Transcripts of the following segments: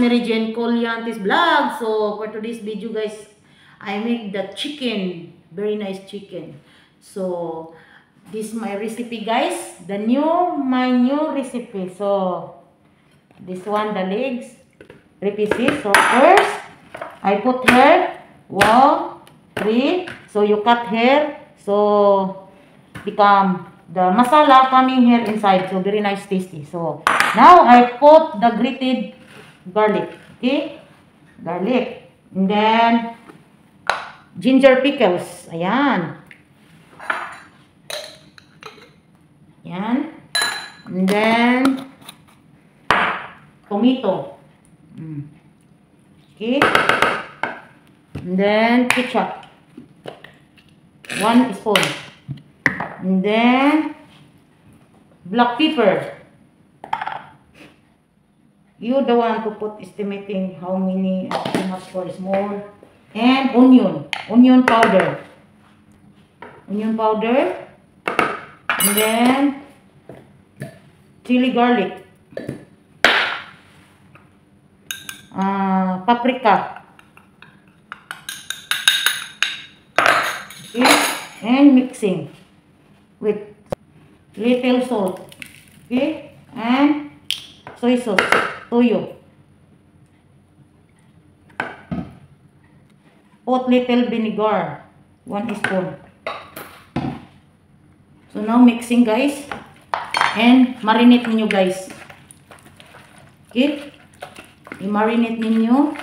Rosemary Jane Colliantes vlog. So for today's video guys, I make the chicken, very nice chicken. So this is my recipe guys, my new recipe. So this one, the legs, 3 pieces. So first I put here 1, 3. So you cut here, so become the masala coming here inside. So very nice, tasty. So now I put the grated garlic. Okay, garlic, and then ginger pickles. Ayan. Ayan. And then tomato. Okay. And then ketchup. 1 spoon. And then black pepper. You the one to put estimating how much for small. And onion powder. Onion powder. And then chili garlic. Paprika. Okay. And mixing with little salt. Okay. And soy sauce. Toyo. Put little vinegar. 1 spoon. So now mixing guys. And marinate ninyo guys. Okay. I-marinate ninyo.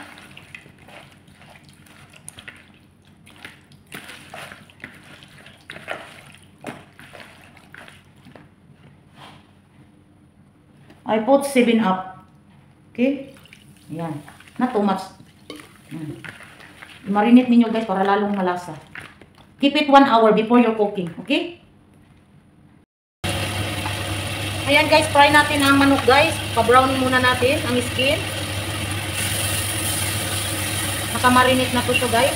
I put 7-Up. Okay? Ayan. Not too much. I-marinate ninyo guys para lalong malasa. Keep it 1 hour before you're cooking. Okay? Ayan guys, fry natin ang manok guys. Pa-browning muna natin ang skin. Nakamarinate na po siya guys.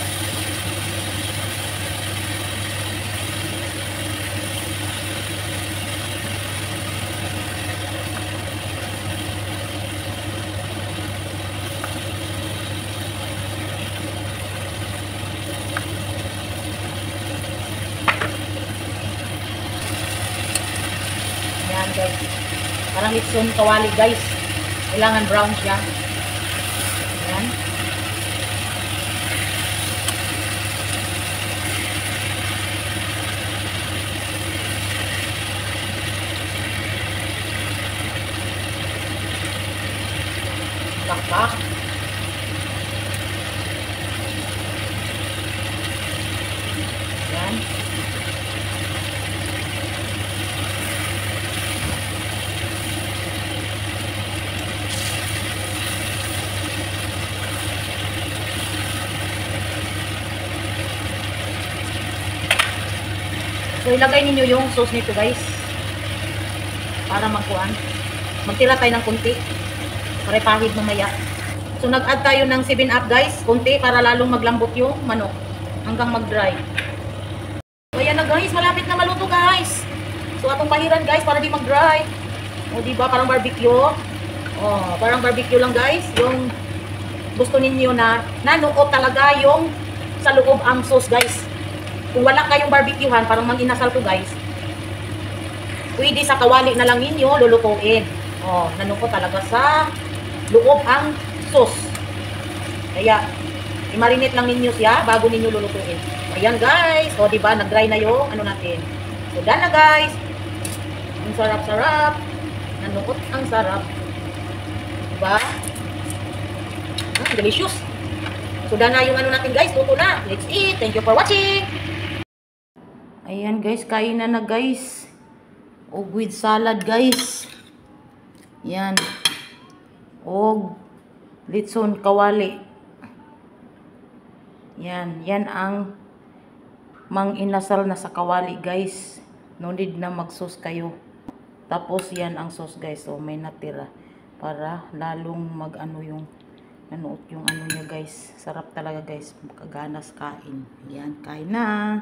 Ayan guys. Parang litson kawali guys. Kailangan brown siya. Ayan. Pakpak. Ayan. So ilagay ninyo yung sauce nito guys. Para magkuhan. Magtira tayo ng kunti. Para pahid mamaya. So nag-add tayo ng 7-Up guys. Kunti para lalong maglambot yung manok. Hanggang mag-dry. So ayan na guys. Malapit na maluto guys. So atong pahiran guys para di mag-dry. O diba parang barbecue. Parang barbecue lang guys. Yung gusto ninyo na nanuot talaga yung sa loob ang sauce guys. Kung wala kayong barbecuehan, parang mang-inasal ko guys, pwede sa kawali na lang ninyo lulutuin. Nanuko talaga sa loob ang sauce. Kaya, i-marinate lang ninyo siya bago ninyo lulutuin. Ayan guys. O diba, nag-dry na yung ano natin. So, done na guys. Ang sarap-sarap. Nanukot ang sarap. Diba? Delicious. So, done na yung ano natin guys. Luto na. Let's eat. Thank you for watching. Ayan guys, kain na guys. Og with salad guys. Yan. Og litson kawali. Yan. Yan ang mang-inasal na sa kawali guys. No need na mag-sauce kayo. Tapos yan ang sauce guys. So may natira. Para lalong mag-ano yung nanuot yung ano niya guys. Sarap talaga guys. Makaganas kain. Yan. Kain na.